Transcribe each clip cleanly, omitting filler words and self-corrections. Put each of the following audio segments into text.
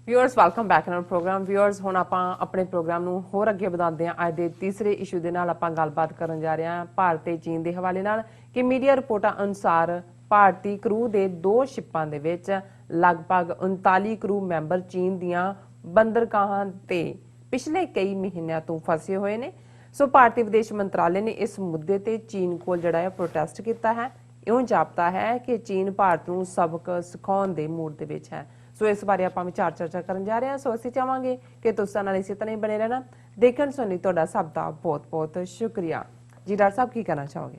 Viewers welcome back in programme. Viewers ਹੁਣ ਆਪਾਂ ਆਪਣੇ ਪ੍ਰੋਗਰਾਮ ਨੂੰ ਹੋਰ ਅੱਗੇ ਵਧਾਉਂਦੇ ਹਾਂ। ਅੱਜ ਦੇ ਤੀਸਰੇ ਇਸ਼ੂ ਦੇ ਨਾਲ ਆਪਾਂ ਗੱਲਬਾਤ ਕਰਨ ਜਾ ਰਹੇ ਹਾਂ ਭਾਰਤ ਤੇ ਚੀਨ ਦੇ ਹਵਾਲੇ ਨਾਲ ਕਿ ਮੀਡੀਆ ਰਿਪੋਰਟਾਂ ਅਨੁਸਾਰ ਭਾਰਤੀ ਕਰੂ ਦੇ 2 ਸ਼ਿਪਾਂ ਦੇ ਵਿੱਚ ਲਗਭਗ 39 ਕਰੂ ਮੈਂਬਰ ਚੀਨ ਦੀਆਂ ਬੰਦਰਗਾਹਾਂ ਤੇ ਪਿਛਲੇ ਕਈ ਮਹੀਨਿਆਂ ਤੋਂ ਫਸੇ ਹੋਏ ਨੇ। ਸੋ ਭਾਰਤੀ ਵਿਦੇਸ਼ ਮੰਤਰਾਲੇ ਨੇ ਇਸ ਮੁੱਦੇ ਤੇ ਚੀਨ ਕੋਲ ਜਿਹੜਾ ਹੈ ਪ੍ਰੋਟੈਸਟ ਕੀਤਾ ਹੈ। ਇਉਂ ਜਾਪਦਾ ਹੈ ਕਿ ਚੀਨ ਭਾਰਤ ਨੂੰ ਸਬਕ ਸਿਖਾਉਣ ਦੇ ਮੂਡ ਦੇ ਵਿੱਚ ਹੈ। ਸੋ ਇਸ ਬਾਰੇ ਆਪਾਂ ਵਿਚਾਰ ਚਰਚਾ ਕਰਨ ਜਾ ਰਹੇ ਹਾਂ। ਸੋ ਅਸੀਂ ਚਾਹਾਂਗੇ ਕਿ ਤੁਸੀਂ ਨਾਲ ਇਸੇ ਤਰ੍ਹਾਂ ਹੀ ਬਣੇ ਰਹਿਣਾ। ਦੇਖਣ ਸੁਣਨ ਲਈ ਤੁਹਾਡਾ ਸਭ ਦਾ ਬਹੁਤ ਬਹੁਤ ਸ਼ੁਕਰੀਆ ਜੀ। ਡਾਕਟਰ ਸਾਹਿਬ ਕੀ ਕਹਿਣਾ ਚਾਹੋਗੇ?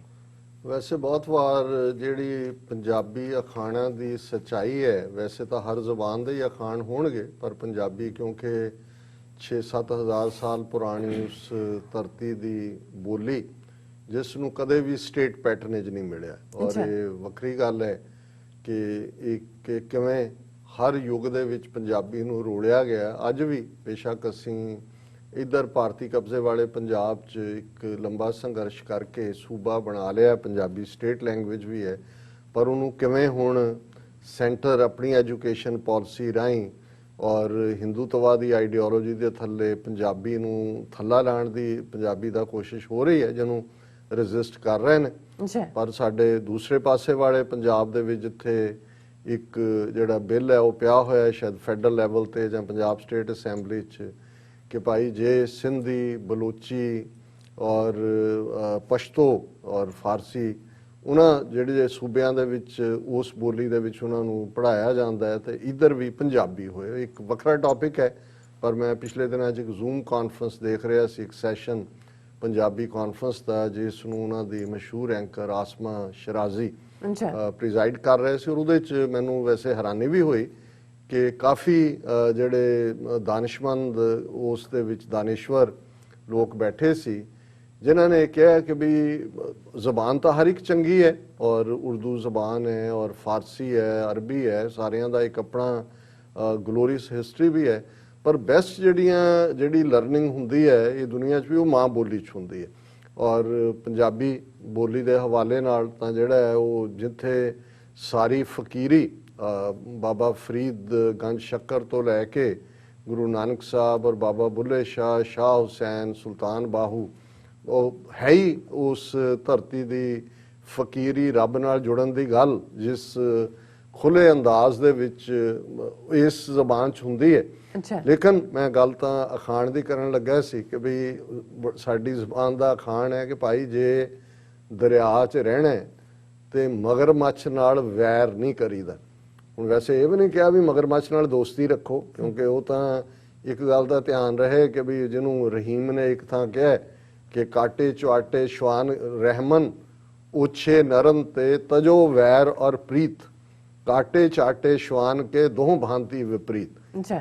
ਵੈਸੇ ਬਹੁਤ ਵਾਰ ਜਿਹੜੀ ਪੰਜਾਬੀ ਅਖਾਣਾਂ ਦੀ ਸੱਚਾਈ ਹੈ, ਵੈਸੇ ਤਾਂ ਹਰ ਜ਼ੁਬਾਨ ਦੇ ਹੀ ਅਖਾਣ ਹੋਣਗੇ, ਪਰ ਪੰਜਾਬੀ ਕਿਉਂਕਿ 6-7 ਹਜ਼ਾਰ ਸਾਲ ਪੁਰਾਣੀ ਉਸ ਧਰਤੀ ਦੀ ਬੋਲੀ ਜਿਸ ਨੂੰ ਕਦੇ ਵੀ ਸਟੇਟ ਪੈਟਰਨੇਜ ਨਹੀਂ ਮਿਲਿਆ। ਔਰ ਇਹ ਵੱਖਰੀ ਗੱਲ ਹੈ ਕਿ ਕਿਵੇਂ ਹਰ ਯੁੱਗ ਦੇ ਵਿੱਚ ਪੰਜਾਬੀ ਨੂੰ ਰੋਲਿਆ ਗਿਆ। ਅੱਜ ਵੀ ਬੇਸ਼ੱਕ ਅਸੀਂ ਇੱਧਰ ਭਾਰਤੀ ਕਬਜ਼ੇ ਵਾਲੇ ਪੰਜਾਬ 'ਚ ਇੱਕ ਲੰਬਾ ਸੰਘਰਸ਼ ਕਰਕੇ ਸੂਬਾ ਬਣਾ ਲਿਆ, ਪੰਜਾਬੀ ਸਟੇਟ ਲੈਂਗੁਏਜ ਵੀ ਹੈ, ਪਰ ਉਹਨੂੰ ਕਿਵੇਂ ਹੁਣ ਸੈਂਟਰ ਆਪਣੀ ਐਜੂਕੇਸ਼ਨ ਪਾਲਿਸੀ ਰਾਹੀਂ ਔਰ ਹਿੰਦੂਤਵਾਦੀ ਆਈਡੀਓਲੋਜੀ ਦੇ ਥੱਲੇ ਪੰਜਾਬੀ ਨੂੰ ਥੱਲਾ ਲਾਉਣ ਦੀ ਪੰਜਾਬੀ ਦਾ ਕੋਸ਼ਿਸ਼ ਹੋ ਰਹੀ ਹੈ, ਜਿਹਨੂੰ ਰੈਜ਼ਿਸਟ ਕਰ ਰਹੇ ਨੇ। ਪਰ ਸਾਡੇ ਦੂਸਰੇ ਪਾਸੇ ਵਾਲੇ ਪੰਜਾਬ ਦੇ ਵਿੱਚ ਜਿੱਥੇ ਇੱਕ ਜਿਹੜਾ ਬਿੱਲ ਹੈ ਉਹ ਪਿਆ ਹੋਇਆ ਸ਼ਾਇਦ ਫੈਡਰਲ ਲੈਵਲ ਤੇ ਜਾਂ ਪੰਜਾਬ ਸਟੇਟ ਅਸੈਂਬਲੀ 'ਚ ਕਿ ਭਾਈ ਜੇ ਸਿੰਧੀ, ਬਲੋਚੀ ਔਰ ਪਸ਼ਤੋ ਔਰ ਫਾਰਸੀ ਉਹਨਾਂ ਜਿਹੜੇ ਸੂਬਿਆਂ ਦੇ ਵਿੱਚ ਉਸ ਬੋਲੀ ਦੇ ਵਿੱਚ ਉਹਨਾਂ ਨੂੰ ਪੜ੍ਹਾਇਆ ਜਾਂਦਾ ਹੈ ਤੇ ਇੱਧਰ ਵੀ ਪੰਜਾਬੀ ਹੋਏ। ਇੱਕ ਵੱਖਰਾ ਟੌਪਿਕ ਹੈ, ਪਰ ਮੈਂ ਪਿਛਲੇ ਦਿਨਾਂ 'ਚ ਇੱਕ ਜ਼ੂਮ ਕਾਨਫਰੰਸ ਦੇਖ ਰਿਹਾ ਸੀ, ਇੱਕ ਸੈਸ਼ਨ ਪੰਜਾਬੀ ਕਾਨਫਰੰਸ ਦਾ, ਜਿਸ ਨੂੰ ਉਹਨਾਂ ਦੀ ਮਸ਼ਹੂਰ ਐਂਕਰ ਆਸਮਾ ਸ਼ਰਾਜ਼ੀ ਪ੍ਰੀਜ਼ਾਈਡ ਕਰ ਰਹੇ ਸੀ। ਔਰ ਉਹਦੇ 'ਚ ਮੈਨੂੰ ਵੈਸੇ ਹੈਰਾਨੀ ਵੀ ਹੋਈ ਕਿ ਕਾਫੀ ਜਿਹੜੇ ਦਾਨਿਸ਼ਮੰਦ ਉਸ ਦੇ ਵਿੱਚ ਦਾਨੇਸ਼ਵਰ ਲੋਕ ਬੈਠੇ ਸੀ ਜਿਨ੍ਹਾਂ ਨੇ ਕਿਹਾ ਕਿ ਵੀ ਜ਼ਬਾਨ ਤਾਂ ਹਰ ਇੱਕ ਚੰਗੀ ਹੈ, ਔਰ ਉਰਦੂ ਜ਼ਬਾਨ ਹੈ ਔਰ ਫਾਰਸੀ ਹੈ, ਅਰਬੀ ਹੈ, ਸਾਰਿਆਂ ਦਾ ਇੱਕ ਆਪਣਾ ਗਲੋਰੀਅਸ ਹਿਸਟਰੀ ਵੀ ਹੈ, ਪਰ ਬੈਸਟ ਜਿਹੜੀ ਲਰਨਿੰਗ ਹੁੰਦੀ ਹੈ ਇਹ ਦੁਨੀਆ 'ਚ ਵੀ ਉਹ ਮਾਂ ਬੋਲੀ 'ਚ ਹੁੰਦੀ ਹੈ। ਔਰ ਪੰਜਾਬੀ ਬੋਲੀ ਦੇ ਹਵਾਲੇ ਨਾਲ ਤਾਂ ਜਿਹੜਾ ਹੈ ਉਹ ਜਿੱਥੇ ਸਾਰੀ ਫਕੀਰੀ ਬਾਬਾ ਫਰੀਦ ਗੰਜ ਸ਼ੱਕਰ ਤੋਂ ਲੈ ਕੇ ਗੁਰੂ ਨਾਨਕ ਸਾਹਿਬ ਔਰ ਬਾਬਾ ਬੁੱਲੇ ਸ਼ਾਹ, ਸ਼ਾਹ ਹੁਸੈਨ, ਸੁਲਤਾਨ ਬਾਹੂ, ਉਹ ਹੈ ਹੀ ਉਸ ਧਰਤੀ ਦੀ ਫਕੀਰੀ ਰੱਬ ਨਾਲ ਜੁੜਨ ਦੀ ਗੱਲ ਜਿਸ ਖੁੱਲੇ ਅੰਦਾਜ਼ ਦੇ ਵਿੱਚ ਇਸ ਜ਼ਬਾਨ 'ਚ ਹੁੰਦੀ ਹੈ। ਲੇਕਿਨ ਮੈਂ ਗੱਲ ਤਾਂ ਅਖਾਣ ਦੀ ਕਰਨ ਲੱਗਾ ਸੀ ਕਿ ਵੀ ਸਾਡੀ ਜ਼ਬਾਨ ਦਾ ਅਖਾਣ ਹੈ ਕਿ ਭਾਈ ਜੇ ਦਰਿਆ 'ਚ ਰਹਿਣਾ ਤੇ ਮਗਰਮੱਛ ਨਾਲ ਵੈਰ ਨਹੀਂ ਕਰੀਦਾ। ਹੁਣ ਵੈਸੇ ਇਹ ਵੀ ਨਹੀਂ ਕਿਹਾ ਵੀ ਮਗਰਮੱਛ ਨਾਲ ਦੋਸਤੀ ਰੱਖੋ, ਕਿਉਂਕਿ ਉਹ ਤਾਂ ਇੱਕ ਗੱਲ ਦਾ ਧਿਆਨ ਰਹੇ ਕਿ ਵੀ ਜਿਹਨੂੰ ਰਹੀਮ ਨੇ ਇੱਕ ਥਾਂ ਕਿਹਾ ਕਿ ਕਾਟੇ ਚੁਆਟੇ ਸ਼ਵਾਨ ਰਹਿਮਨ ਉੱਛੇ ਨਰਨ ਤੇ ਤਜੋ ਵੈਰ ਔਰ ਪ੍ਰੀਤ, ਕਾਟੇ ਚਾਟੇ ਸ਼ਵਾਨ ਕੇ ਦੋਹ ਭਾਂਤੀ ਵਿਪਰੀਤ,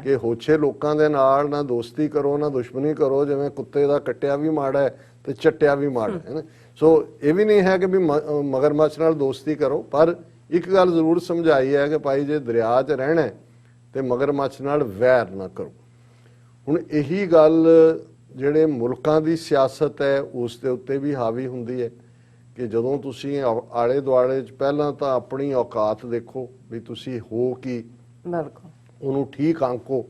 ਕਿ ਹੋਛੇ ਲੋਕਾਂ ਦੇ ਨਾਲ ਨਾ ਦੋਸਤੀ ਕਰੋ ਨਾ ਦੁਸ਼ਮਣੀ ਕਰੋ, ਜਿਵੇਂ ਕੁੱਤੇ ਦਾ ਕੱਟਿਆ ਵੀ ਮਾੜਾ ਹੈ ਤੇ ਚੱਟਿਆ ਵੀ ਮਾੜਾ ਹੈ। ਸੋ ਇਹ ਵੀ ਨਹੀਂ ਹੈ ਕਿ ਵੀ ਮਗਰਮੱਛ ਨਾਲ ਦੋਸਤੀ ਕਰੋ, ਪਰ ਇੱਕ ਗੱਲ ਜ਼ਰੂਰ ਸਮਝਾਈ ਹੈ ਕਿ ਭਾਈ ਜੇ ਦਰਿਆ 'ਚ ਰਹਿਣਾ ਤੇ ਮਗਰਮੱਛ ਨਾਲ ਵੈਰ ਨਾ ਕਰੋ। ਹੁਣ ਇਹੀ ਗੱਲ ਜਿਹੜੇ ਮੁਲਕਾਂ ਦੀ ਸਿਆਸਤ ਹੈ ਉਸ ਦੇ ਉੱਤੇ ਵੀ ਹਾਵੀ ਹੁੰਦੀ ਹੈ ਕਿ ਜਦੋਂ ਤੁਸੀਂ ਆਲੇ ਦੁਆਲੇ 'ਚ ਪਹਿਲਾਂ ਤਾਂ ਆਪਣੀ ਔਕਾਤ ਦੇਖੋ ਵੀ ਤੁਸੀਂ ਹੋ ਕੀ, ਉਹਨੂੰ ਠੀਕ ਆਂਕੋ,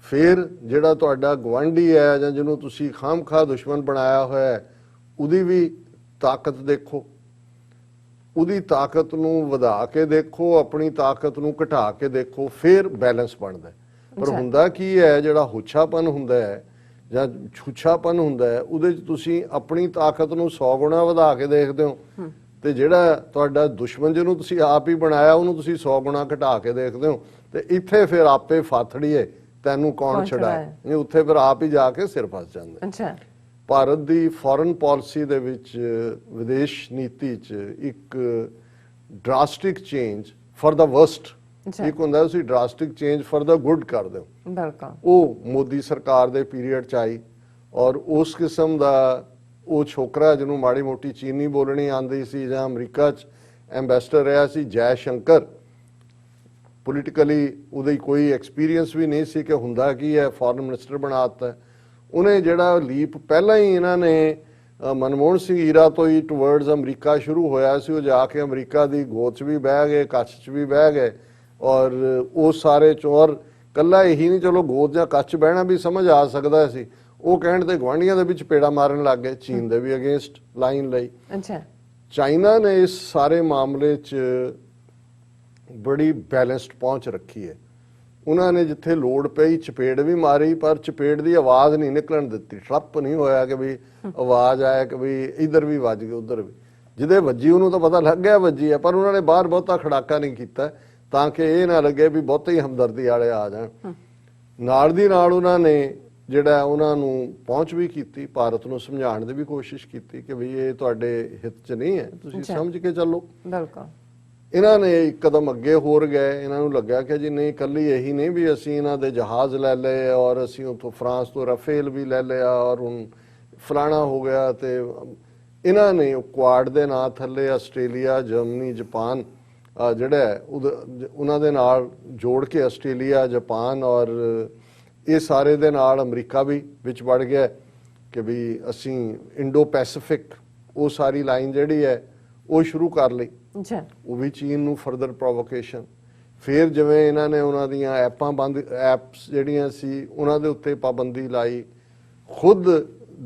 ਫਿਰ ਜਿਹੜਾ ਤੁਹਾਡਾ ਗੁਆਂਢੀ ਹੈ ਜਾਂ ਜਿਹਨੂੰ ਤੁਸੀਂ ਖਾਮਖਾ ਦੁਸ਼ਮਣ ਬਣਾਇਆ ਹੋਇਆ ਹੈ ਉਹਦੀ ਵੀ ਤਾਕਤ ਦੇਖੋ, ਉਹਦੀ ਤਾਕਤ ਨੂੰ ਵਧਾ ਕੇ ਦੇਖੋ, ਆਪਣੀ ਤਾਕਤ ਨੂੰ ਘਟਾ ਕੇ ਦੇਖੋ, ਫਿਰ ਬੈਲੈਂਸ ਬਣਦਾ। ਪਰ ਹੁੰਦਾ ਕੀ ਹੈ, ਜਿਹੜਾ ਹੁੱਛਾਪਨ ਹੁੰਦਾ ਹੈ ਜਾਂ ਛੁੱਛਾਪਨ ਹੁੰਦਾ ਹੈ ਉਹਦੇ 'ਚ ਤੁਸੀਂ ਆਪਣੀ ਤਾਕਤ ਨੂੰ 100 ਗੁਣਾ ਵਧਾ ਕੇ ਦੇਖਦੇ ਹੋ ਤੇ ਜਿਹੜਾ ਤੁਹਾਡਾ ਦੁਸ਼ਮਣ ਜਿਹਨੂੰ ਤੁਸੀਂ ਆਪ ਹੀ ਬਣਾਇਆ ਉਹਨੂੰ ਤੁਸੀਂ 100 ਗੁਣਾ ਘਟਾ ਕੇ ਦੇਖਦੇ ਹੋ, ਤੇ ਇੱਥੇ ਫਿਰ ਆਪੇ ਫਾਥੜੀਏ ਤੈਨੂੰ ਕੌਣ ਛਡਾਏ, ਉੱਥੇ ਫਿਰ ਆਪ ਹੀ ਜਾ ਕੇ ਸਿਰ ਫਸ ਜਾਂਦਾ। ਭਾਰਤ ਦੀ ਫੋਰਨ ਪਾਲਿਸੀ ਦੇ ਵਿੱਚ, ਵਿਦੇਸ਼ ਨੀਤੀ 'ਚ ਇੱਕ drastic change for the worst, ਇੱਕ ਹੁੰਦਾ ਤੁਸੀਂ drastic change for the good ਕਰਦੇ ਹੋ, ਉਹ ਮੋਦੀ ਸਰਕਾਰ ਦੇ ਪੀਰੀਅਡ 'ਚ ਆਈ। ਔਰ ਉਸ ਕਿਸਮ ਦਾ ਉਹ ਛੋਕਰਾ ਜਿਹਨੂੰ ਮਾੜੀ ਮੋਟੀ ਚੀਨੀ ਬੋਲਣੀ ਆਉਂਦੀ ਸੀ ਜਾਂ ਅਮਰੀਕਾ 'ਚ ਐਂਬੈਸਡਰ ਰਿਹਾ ਸੀ, ਜੈ ਸ਼ੰਕਰ, ਪੋਲੀਟੀਕਲੀ ਉਹਦੀ ਕੋਈ ਐਕਸਪੀਰੀਅੰਸ ਵੀ ਨਹੀਂ ਸੀ ਕਿ ਹੁੰਦਾ ਕੀ ਹੈ, ਫੋਰਨ ਮਿਨਿਸਟਰ ਬਣਾ ਦਿੱਤਾ। ਉਹਨੇ ਜਿਹੜਾ ਲੀਪ ਪਹਿਲਾਂ ਹੀ ਇਹਨਾਂ ਨੇ ਮਨਮੋਹਨ ਸਿੰਘ ਈਰਾ ਤੋਂ ਹੀ ਟੁਵਰਡਸ ਅਮਰੀਕਾ ਸ਼ੁਰੂ ਹੋਇਆ ਸੀ, ਉਹ ਜਾ ਕੇ ਅਮਰੀਕਾ ਦੀ ਗੋਦ 'ਚ ਵੀ ਬਹਿ ਗਏ, ਕੱਛ 'ਚ ਵੀ ਬਹਿ ਗਏ, ਔਰ ਉਹ ਸਾਰੇ ਚੋਰ ਕੱਲਾ ਇਹੀ ਨਹੀਂ, ਚਲੋ ਗੋਦ ਜਾਂ ਕੱਚ ਬਹਿਣਾ ਵੀ ਸਮਝ ਆ ਸਕਦਾ ਸੀ, ਉਹ ਕਹਿਣ ਤੇ ਗੁਆਂਢੀਆਂ ਦੇ ਵਿੱਚ ਪੇੜਾ ਮਾਰਨ ਲੱਗ ਗਏ, ਚੀਨ ਦੇ ਵੀ ਅਗੇਂਸਟ ਲਾਈਨ ਲਈ। ਅੱਛਾ, ਚਾਈਨਾ ਨੇ ਇਸ ਸਾਰੇ ਮਾਮਲੇ 'ਚ ਬੜੀ ਬੈਲੈਂਸਡ ਪਹੁੰਚ ਰੱਖੀ ਹੈ। ਉਹਨਾਂ ਨੇ ਜਿੱਥੇ ਲੋੜ ਪਈ ਚਪੇੜ ਵੀ ਮਾਰੀ, ਪਰ ਚਪੇੜ ਦੀ ਆਵਾਜ਼ ਨਹੀਂ ਨਿਕਲਣ ਦਿੱਤੀ, ਠੱਪ ਨਹੀਂ ਹੋਇਆ ਕਿ ਵੀ ਆਵਾਜ਼ ਆਇਆ ਕਿ ਵੀ ਇੱਧਰ ਵੀ ਵੱਜ ਗਈ ਉੱਧਰ ਵੀ, ਜਿਹਦੇ ਵੱਜੀ ਉਹਨੂੰ ਤਾਂ ਪਤਾ ਲੱਗ ਗਿਆ ਵੱਜੀ ਹੈ, ਪਰ ਉਹਨਾਂ ਨੇ ਬਾਹਰ ਬਹੁਤਾ ਖੜਾਕਾ ਨਹੀਂ ਕੀਤਾ ਤਾਂ ਕਿ ਇਹ ਨਾ ਲੱਗੇ ਵੀ ਬਹੁਤੇ ਹੀ ਹਮਦਰਦੀ ਵਾਲੇ ਆ ਜਾਣ। ਨਾਲ ਦੀ ਨਾਲ ਉਹਨਾਂ ਨੇ ਜਿਹੜਾ ਉਹਨਾਂ ਨੂੰ ਪਹੁੰਚ ਵੀ ਕੀਤੀ, ਭਾਰਤ ਨੂੰ ਸਮਝਾਉਣ ਦੀ ਵੀ ਕੋਸ਼ਿਸ਼ ਕੀਤੀ ਕਿ ਵੀ ਇਹ ਤੁਹਾਡੇ ਹਿੱਤ 'ਚ ਨਹੀਂ ਹੈ, ਤੁਸੀਂ ਸਮਝ ਕੇ ਚੱਲੋ। ਬਿਲਕੁਲ। ਇਹਨਾਂ ਨੇ ਇੱਕ ਕਦਮ ਅੱਗੇ ਹੋਰ ਗਏ, ਇਹਨਾਂ ਨੂੰ ਲੱਗਿਆ ਕਿ ਜੀ ਨਹੀਂ, ਕੱਲੀ ਇਹੀ ਨਹੀਂ ਵੀ ਅਸੀਂ ਇਹਨਾਂ ਦੇ ਜਹਾਜ਼ ਲੈ ਲਏ ਔਰ ਅਸੀਂ ਉੱਥੋਂ ਫਰਾਂਸ ਤੋਂ ਰਾਫੇਲ ਵੀ ਲੈ ਲਿਆ ਔਰ ਹੁਣ ਫਲਾਣਾ ਹੋ ਗਿਆ, ਤੇ ਇਹਨਾਂ ਨੇ ਕੁਆਡ ਦੇ ਨਾਂ ਥੱਲੇ ਆਸਟ੍ਰੇਲੀਆ, ਜਰਮਨੀ, ਜਾਪਾਨ ਜਿਹੜਾ ਉਹਨਾਂ ਦੇ ਨਾਲ ਜੋੜ ਕੇ ਆਸਟ੍ਰੇਲੀਆ, ਜਾਪਾਨ ਔਰ ਇਹ ਸਾਰੇ ਦੇ ਨਾਲ ਅਮਰੀਕਾ ਵੀ ਵਿੱਚ ਵੜ ਗਿਆ ਕਿ ਵੀ ਅਸੀਂ ਇੰਡੋ ਪੈਸੀਫਿਕ ਉਹ ਸਾਰੀ ਲਾਈਨ ਜਿਹੜੀ ਹੈ ਉਹ ਸ਼ੁਰੂ ਕਰ ਲਈ। ਉਹ ਵੀ ਚੀਨ ਨੂੰ ਫਰਦਰ ਪ੍ਰੋਵੋਕੇਸ਼ਨ। ਫਿਰ ਜਿਵੇਂ ਇਹਨਾਂ ਨੇ ਉਹਨਾਂ ਦੀਆਂ ਐਪਸ ਜਿਹੜੀਆਂ ਸੀ ਉਹਨਾਂ ਦੇ ਉੱਤੇ ਪਾਬੰਦੀ ਲਾਈ, ਖੁਦ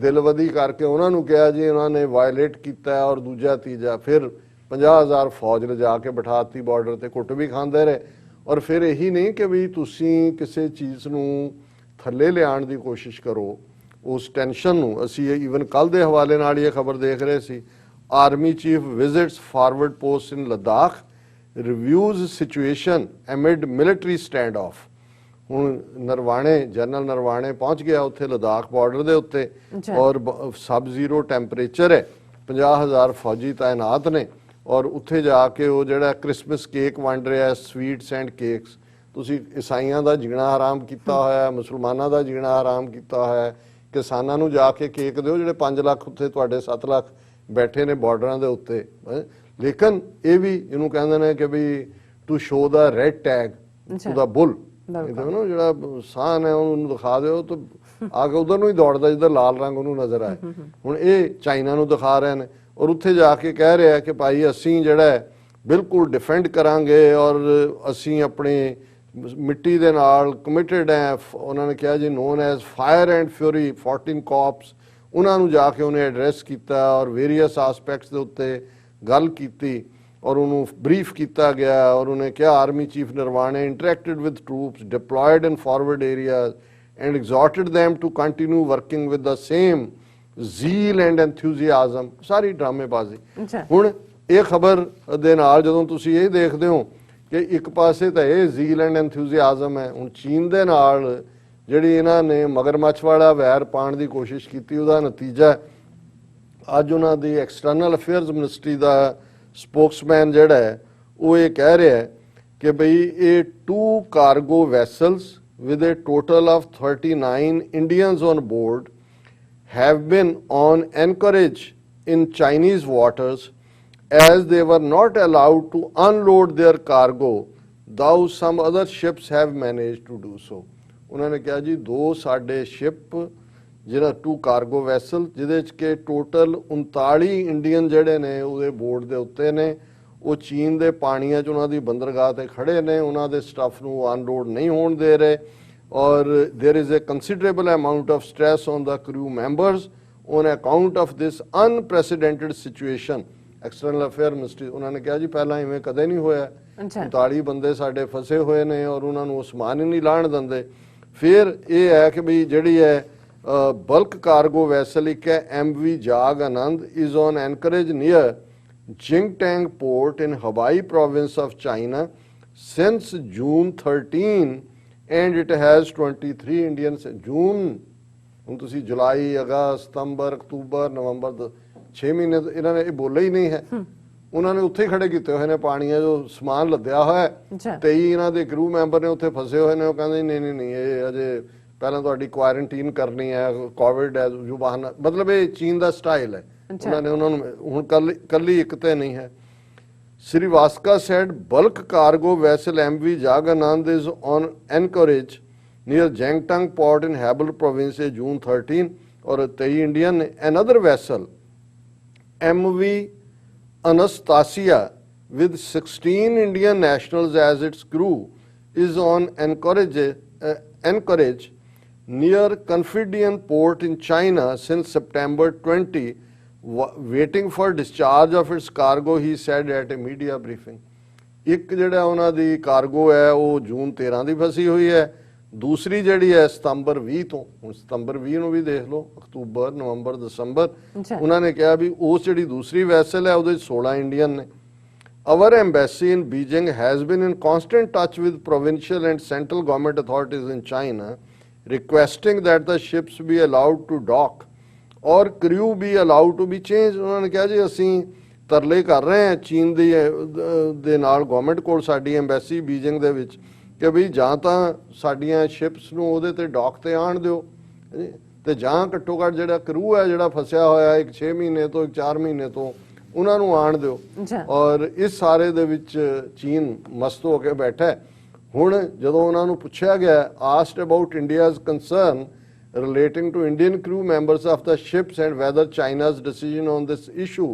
ਦਿਲਵਦੀ ਕਰਕੇ ਉਹਨਾਂ ਨੂੰ ਕਿਹਾ ਜੀ ਉਹਨਾਂ ਨੇ ਵਾਇਲੇਟ ਕੀਤਾ, ਔਰ ਦੂਜਾ ਤੀਜਾ ਫਿਰ 50,000 ਫੌਜ ਲਿਜਾ ਕੇ ਬਿਠਾਤੀ ਬਾਰਡਰ ਤੇ, ਕੁੱਟ ਵੀ ਖਾਂਦੇ ਰਹੇ। ਔਰ ਫਿਰ ਇਹੀ ਨਹੀਂ ਕਿ ਵੀ ਤੁਸੀਂ ਕਿਸੇ ਚੀਜ਼ ਨੂੰ ਥੱਲੇ ਲਿਆਉਣ ਦੀ ਕੋਸ਼ਿਸ਼ ਕਰੋ, ਉਸ ਟੈਨਸ਼ਨ ਨੂੰ। ਅਸੀਂ ਈਵਨ ਕੱਲ ਦੇ ਹਵਾਲੇ ਨਾਲ ਇਹ ਖਬਰ ਦੇਖ ਰਹੇ ਸੀ, army chief visits forward post in Ladakh, reviews situation amid military standoff. ਹੁਣ ਨਰਵਾਣੇ, ਜਨਰਲ ਨਰਵਾਣੇ ਪਹੁੰਚ ਗਿਆ ਉੱਥੇ ਲਦਾਖ ਬਾਰਡਰ ਦੇ ਉੱਤੇ, ਔਰ ਸਬ ਜ਼ੀਰੋ ਟੈਂਪਰੇਚਰ ਹੈ, 50,000 ਫੌਜੀ ਤਾਇਨਾਤ ਨੇ, ਔਰ ਉੱਥੇ ਜਾ ਕੇ ਉਹ ਜਿਹੜਾ ਕ੍ਰਿਸਮਸ ਕੇਕ ਵੰਡ ਰਿਹਾ, ਸਵੀਟਸ ਐਂਡ ਕੇਕਸ। ਤੁਸੀਂ ਈਸਾਈਆਂ ਦਾ ਜੀਣਾ ਹਰਾਮ ਕੀਤਾ ਹੋਇਆ, ਮੁਸਲਮਾਨਾਂ ਦਾ ਜੀਣਾ ਹਰਾਮ ਕੀਤਾ ਹੋਇਆ, ਕਿਸਾਨਾਂ ਨੂੰ ਜਾ ਕੇ ਕੇਕ ਦਿਓ ਜਿਹੜੇ 5 ਲੱਖ ਉੱਥੇ ਤੁਹਾਡੇ 7 ਲੱਖ ਬੈਠੇ ਨੇ ਬਾਰਡਰਾਂ ਦੇ ਉੱਤੇ। ਲੇਕਿਨ ਇਹ ਵੀ ਇਹਨੂੰ ਕਹਿੰਦੇ ਨੇ ਕਿ ਵੀ to show the red tag to the bull, ਜਿਹੜਾ ਸਾਨ ਹੈ ਉਹਨੂੰ ਦਿਖਾ ਦਿਓ ਤਾਂ ਆ ਕੇ ਉਧਰ ਨੂੰ ਹੀ ਦੌੜਦਾ ਜਿੱਧਰ ਲਾਲ ਰੰਗ ਉਹਨੂੰ ਨਜ਼ਰ ਆਏ। ਹੁਣ ਇਹ ਚਾਈਨਾ ਨੂੰ ਦਿਖਾ ਰਹੇ ਨੇ, ਔਰ ਉੱਥੇ ਜਾ ਕੇ ਕਹਿ ਰਿਹਾ ਕਿ ਭਾਈ ਅਸੀਂ ਜਿਹੜਾ ਬਿਲਕੁਲ ਡਿਫੈਂਡ ਕਰਾਂਗੇ ਔਰ ਅਸੀਂ ਆਪਣੇ ਮਿੱਟੀ ਦੇ ਨਾਲ ਕਮਿਟਡ ਹੈ। ਉਹਨਾਂ ਨੇ ਕਿਹਾ ਜੀ known as Fire and Fury 14 corps, ਉਹਨਾਂ ਨੂੰ ਜਾ ਕੇ ਉਹਨੇ ਐਡਰੈਸ ਕੀਤਾ ਔਰ ਵੇਰੀਅਸ ਆਸਪੈਕਟਸ ਦੇ ਉੱਤੇ ਗੱਲ ਕੀਤੀ ਔਰ ਉਹਨੂੰ ਬਰੀਫ ਕੀਤਾ ਗਿਆ। ਔਰ ਉਹਨੇ ਕਿਹਾ army chief Naravane interacted with troops deployed in forward areas and exhorted them to continue working with the same zeal and enthusiasm। ਸਾਰੀ ਡਰਾਮੇਬਾਜ਼ੀ। ਹੁਣ ਇਹ ਖਬਰ ਦੇ ਨਾਲ ਜਦੋਂ ਤੁਸੀਂ ਇਹ ਦੇਖਦੇ ਹੋ ਕਿ ਇੱਕ ਪਾਸੇ ਤਾਂ ਇਹ ਜ਼ੀਲ ਐਂਡ ਐਂਥੂਸੀਆਜ਼ਮ ਹੈ, ਹੁਣ ਚੀਨ ਦੇ ਨਾਲ ਜਿਹੜੀ ਇਹਨਾਂ ਨੇ ਮਗਰਮੱਛ ਵਾਲਾ ਵੈਰ ਪਾਉਣ ਦੀ ਕੋਸ਼ਿਸ਼ ਕੀਤੀ, ਉਹਦਾ ਨਤੀਜਾ ਅੱਜ ਉਹਨਾਂ ਦੀ ਐਕਸਟਰਨਲ ਅਫੇਅਰਸ ਮਿਨਿਸਟਰੀ ਦਾ ਸਪੋਕਸਮੈਨ ਜਿਹੜਾ ਹੈ ਉਹ ਇਹ ਕਹਿ ਰਿਹਾ ਹੈ ਕਿ ਬਈ ਇਹ 2 cargo vessels with a total of 39 Indians on board have been on anchorage in Chinese waters as they were not allowed to unload their cargo, though some other ships have managed to do so। ਉਹਨਾਂ ਨੇ ਕਿਹਾ ਜੀ 2 ਸਾਡੇ ship ਜਿਹੜਾ 2 cargo vessel ਜਿਹਦੇ ਚ ਕਿ total 39 Indian ਜਿਹੜੇ ਨੇ ਉਹਦੇ ਬੋਰਡ ਦੇ ਉੱਤੇ ਨੇ, ਉਹ ਚੀਨ ਦੇ ਪਾਣੀਆਂ 'ਚ ਉਹਨਾਂ ਦੀ ਬੰਦਰਗਾਹ ਤੇ ਖੜੇ ਨੇ, ਉਹਨਾਂ ਦੇ ਸਟੱਫ ਨੂੰ ਅਨਲੋਡ ਨਹੀਂ ਹੋਣ ਦੇ ਰਹੇ। ਔਰ there is a considerable amount of stress on the crew members on account of this unprecedented situation। External affair ministry ਉਹਨਾਂ ਨੇ ਕਿਹਾ ਜੀ ਪਹਿਲਾਂ ਇਵੇਂ ਕਦੇ ਨਹੀਂ ਹੋਇਆ, 39 ਬੰਦੇ ਸਾਡੇ ਫਸੇ ਹੋਏ ਨੇ ਔਰ ਉਹਨਾਂ ਨੂੰ ਉਸਮਾਨ ਹੀ ਨਹੀਂ ਲਾਣ ਦਿੰਦੇ। ਫਿਰ ਇਹ ਹੈ ਕਿ ਵੀ ਜਿਹੜੀ ਹੈ ਬਲਕ ਕਾਰਗੋ ਵੈਸਲ ਇੱਕ ਹੈ MV ਜਾਗ ਆਨੰਦ is on anchorage near Jingtang port in Hebei province of China since June 13 and it has 23 Indians। ਜੂਨ, ਹੁਣ ਤੁਸੀਂ ਜੁਲਾਈ, ਅਗਸਤ, ਸਤੰਬਰ, ਅਕਤੂਬਰ, ਨਵੰਬਰ 6 ਮਹੀਨੇ ਇਹਨਾਂ ਨੇ ਇਹ ਬੋਲੇ ਹੀ ਨਹੀਂ ਹੈ। ਉਹਨਾਂ ਨੇ ਉੱਥੇ ਖੜੇ ਕੀਤੇ ਹੋਏ ਨੇ ਪਾਣੀਆਂ ਜੋ ਸਮਾਨ ਲੱਦਿਆ ਹੋਇਆ, 23 ਇਹਨਾਂ ਦੇ ਕਰੂ ਮੈਂਬਰ ਨੇ ਉੱਥੇ ਫਸੇ ਹੋਏ ਨੇ। ਉਹ ਕਹਿੰਦੇ ਨਹੀਂ ਇਹ ਅਜੇ ਪਹਿਲਾਂ ਤੁਹਾਡੀ ਕੁਆਰੰਟੀਨ ਕਰਨੀ ਹੈ, ਕੋਵਿਡ ਹੈ ਜੋ ਬਹਾਨਾ, ਮਤਲਬ ਇਹ ਚੀਨ ਦਾ ਸਟਾਈਲ ਹੈ। ਉਹਨਾਂ ਨੇ ਉਹਨਾਂ ਨੂੰ ਹੁਣ ਕੱਲੀ ਇੱਕ ਤੇ ਨਹੀਂ ਹੈ। Srivastava said bulk cargo vessel MV Jaganand is on anchorage near Jangtang port in Hebei province June 13 और 23 Indian। Another vessel MV Anastasia with 16 Indian nationals as its crew is on anchorage anchorage near Confidian port in China since September 20, waiting for discharge of its cargo, he said at a media briefing. ਇੱਕ ਜਿਹੜਾ ਉਹਨਾਂ ਦੀ cargo ਹੈ ਉਹ ਜੂਨ 13 ਦੀ ਫਸੀ ਹੋਈ ਹੈ, ਦੂਸਰੀ ਜਿਹੜੀ ਹੈ ਸਤੰਬਰ 20 ਤੋਂ। ਹੁਣ ਸਤੰਬਰ 20 ਨੂੰ ਵੀ ਦੇਖ ਲਓ, ਅਕਤੂਬਰ, ਨਵੰਬਰ, ਦਸੰਬਰ, ਉਹਨਾਂ ਨੇ ਕਿਹਾ ਵੀ ਉਸ ਜਿਹੜੀ ਦੂਸਰੀ ਵੈਸਲ ਹੈ ਉਹਦੇ 16 ਇੰਡੀਅਨ ਨੇ। Our embassy in Beijing has been in constant touch with provincial and central government authorities in China, requesting that the ships be allowed to dock or crew be allowed to be changed. ਉਹਨਾਂ ਨੇ ਕਿਹਾ ਜੀ ਅਸੀਂ ਤਰਲੇ ਕਰ ਰਹੇ ਹਾਂ ਚੀਨ ਦੇ ਨਾਲ ਗਵਰਨਮੈਂਟ ਕੋਲ, ਸਾਡੀ ਐਮਬੈਸੀ ਬੀਜਿੰਗ ਦੇ ਵਿੱਚ, ਕਿ ਵੀ ਜਾਂ ਤਾਂ ਸਾਡੀਆਂ ਸ਼ਿਪਸ ਨੂੰ ਉਹਦੇ ਤੇ ਡੌਕ ਤੇ ਆਣ ਦਿਓ ਤੇ ਜਾਂ ਘੱਟੋ ਘੱਟ ਜਿਹੜਾ ਕਰੂ ਹੈ ਜਿਹੜਾ ਫਸਿਆ ਹੋਇਆ ਇੱਕ 6 ਮਹੀਨੇ ਤੋਂ ਇੱਕ 4 ਮਹੀਨੇ ਤੋਂ ਉਹਨਾਂ ਨੂੰ ਆਣ ਦਿਓ। ਔਰ ਇਸ ਸਾਰੇ ਦੇ ਵਿੱਚ ਚੀਨ ਮਸਤ ਹੋ ਕੇ ਬੈਠਾ ਹੈ। ਹੁਣ ਜਦੋਂ ਉਹਨਾਂ ਨੂੰ ਪੁੱਛਿਆ ਗਿਆ, asked about India's concern relating to Indian crew members of the ships and whether China's decision on this issue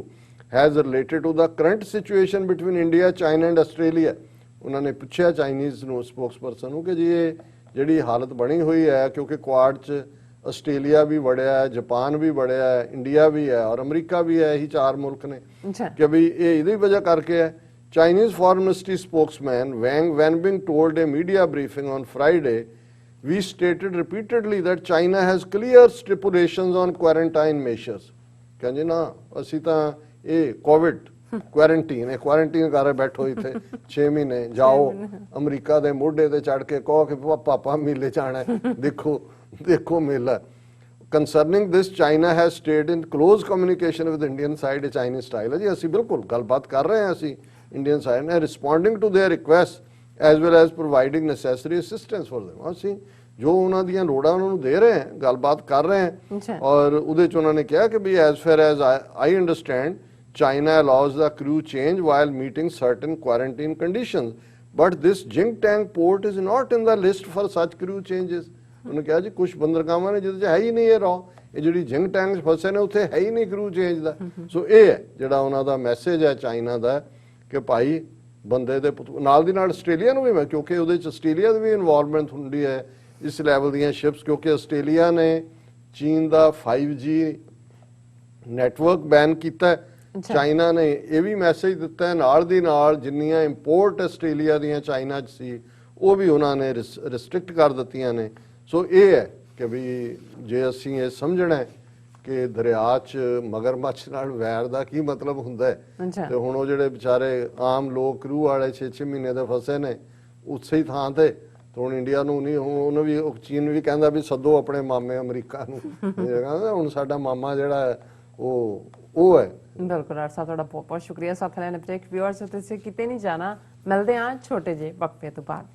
has related to the current situation between India, China and Australia. ਉਹਨਾਂ ਨੇ ਪੁੱਛਿਆ ਚਾਈਨੀਜ਼ ਨੂੰ spokesperson ਨੂੰ ਕਿ ਜੀ ਇਹ ਜਿਹੜੀ ਹਾਲਤ ਬਣੀ ਹੋਈ ਹੈ, ਕਿਉਂਕਿ ਕੁਆਡ 'ਚ ਆਸਟ੍ਰੇਲੀਆ ਵੀ ਵੜਿਆ ਹੈ, ਜਾਪਾਨ ਵੀ ਵੜਿਆ ਹੈ, ਇੰਡੀਆ ਵੀ ਹੈ ਔਰ ਅਮਰੀਕਾ ਵੀ ਹੈ, ਇਹੀ 4 ਮੁਲਕ ਨੇ, ਕਿ ਵੀ ਇਹ ਇਹਦੀ ਵਜ੍ਹਾ ਕਰਕੇ ਹੈ। Chinese Foreign Ministry spokesman Wang Wenbin told a media briefing on Friday, we stated repeatedly that China has clear stipulations on quarantine measures. ਕਹਿੰਦੇ ਨਾ ਅਸੀਂ ਤਾਂ ਇਹ ਕੋਵਿਡ ਕੁਆਰੰਟੀਨ ਕਰ ਬੈਠੋ ਇੱਥੇ 6 ਮਹੀਨੇ, ਜਾਓ ਅਮਰੀਕਾ ਦੇ ਮੋਢੇ ਤੇ ਚੜ ਕੇ ਕਹੋ ਕਿ ਪਾਪਾ ਮੇਲੇ ਜਾਣਾ, ਦੇਖੋ ਮੇਲਾ। Concerning this, China has stayed in close communication with Indian side, a Chinese style ਹੈ ਜੀ, ਅਸੀਂ ਬਿਲਕੁਲ ਗੱਲਬਾਤ ਕਰ ਰਹੇ ਹਾਂ ਅਸੀਂ ਇੰਡੀਅਨ ਸਾਈਡ ਨੇ, responding to their requests as well as providing necessary assistance for them. ਅਸੀਂ ਜੋ ਉਹਨਾਂ ਦੀਆਂ ਲੋੜਾਂ ਉਹਨਾਂ ਨੂੰ ਦੇ ਰਹੇ ਹਾਂ, ਗੱਲਬਾਤ ਕਰ ਰਹੇ ਹਾਂ। ਔਰ ਉਹਦੇ 'ਚ ਉਹਨਾਂ ਨੇ ਕਿਹਾ ਕਿ ਵੀ as far as I understand, China allows the crew change while meeting certain quarantine conditions, but this Jingtang port is not in the list for such crew changes. ਉਹਨੇ ਕਿਹਾ ਜੀ ਕੁਝ ਬੰਦਰਗਾਹਾਂ ਨੇ ਜਿਹਦੇ 'ਚ ਹੈ ਹੀ ਨਹੀਂ ਇਹ ਰੌ, ਇਹ ਜਿਹੜੀ ਜਿੰਗਟੈਂਗ 'ਚ ਫਸੇ ਨੇ ਉੱਥੇ ਹੈ ਹੀ ਨਹੀਂ ਕਰੂ ਚੇਂਜ ਦਾ। ਸੋ ਇਹ ਹੈ ਜਿਹੜਾ ਉਹਨਾਂ ਦਾ ਮੈਸੇਜ ਹੈ ਚਾਈਨਾ ਦਾ ਕਿ ਭਾਈ ਬੰਦੇ ਦੇ ਨਾਲ ਦੀ ਨਾਲ ਆਸਟ੍ਰੇਲੀਆ ਨੂੰ ਵੀ, ਕਿਉਂਕਿ ਉਹਦੇ 'ਚ ਆਸਟ੍ਰੇਲੀਆ ਦੀ ਵੀ ਇਨਵੋਲਵਮੈਂਟ ਹੁੰਦੀ ਹੈ ਇਸ ਲੈਵਲ ਦੀਆਂ ਸ਼ਿਪਸ, ਕਿਉਂਕਿ ਆਸਟ੍ਰੇਲੀਆ ਨੇ ਚੀਨ ਦਾ 5G ਨੈਟਵਰਕ ਬੈਨ ਕੀਤਾ। ਚਾਈਨਾ ਨੇ ਇਹ ਵੀ ਮੈਸੇਜ ਦਿੱਤਾ ਨਾਲ ਦੀ ਨਾਲ ਜਿੰਨੀਆਂ ਇੰਪੋਰਟ ਆਸਟ੍ਰੇਲੀਆ ਦੀਆਂ ਚਾਈਨਾ 'ਚ ਸੀ ਉਹ ਵੀ ਉਹਨਾਂ ਨੇ ਰਿਸਟ੍ਰਿਕਟ ਕਰ ਦਿੱਤੀਆਂ ਨੇ। ਸੋ ਇਹ ਹੈ ਕਿ ਵੀ ਜੇ ਅਸੀਂ ਇਹ ਸਮਝਣਾ ਕਿ ਦਰਿਆ 'ਚ ਮਗਰਮੱਛ ਨਾਲ ਵੈਰ ਦਾ ਕੀ ਮਤਲਬ ਹੁੰਦਾ ਹੈ, ਤੇ ਹੁਣ ਉਹ ਜਿਹੜੇ ਵਿਚਾਰੇ ਆਮ ਲੋਕ ਕਰੂ ਵਾਲੇ 6 ਮਹੀਨੇ ਦੇ ਫਸੇ ਨੇ ਉਸੇ ਹੀ ਥਾਂ ਤੇ, ਹੁਣ ਇੰਡੀਆ ਨੂੰ ਨਹੀਂ, ਉਹਨੂੰ ਵੀ ਚੀਨ ਵੀ ਕਹਿੰਦਾ ਵੀ ਸੱਦੋ ਆਪਣੇ ਮਾਮੇ ਅਮਰੀਕਾ ਨੂੰ, ਕਹਿੰਦਾ ਹੁਣ ਸਾਡਾ ਮਾਮਾ ਜਿਹੜਾ ਹੈ ਉਹ ਹੈ। ਬਿਲਕੁਲ ਡਾਕਟਰ ਸਾਹਿਬ, ਤੁਹਾਡਾ ਬਹੁਤ ਬਹੁਤ ਸ਼ੁਕਰੀਆ ਸਾਥ ਲੈਣ। ਬ੍ਰੇਕ ਵਿਊਅਰਸ, ਤੁਸੀਂ ਕਿਤੇ ਨਹੀਂ ਜਾਣਾ, ਮਿਲਦੇ ਹਾਂ ਛੋਟੇ ਜਿਹੇ ਵਕਫੇ ਤੋਂ ਬਾਅਦ।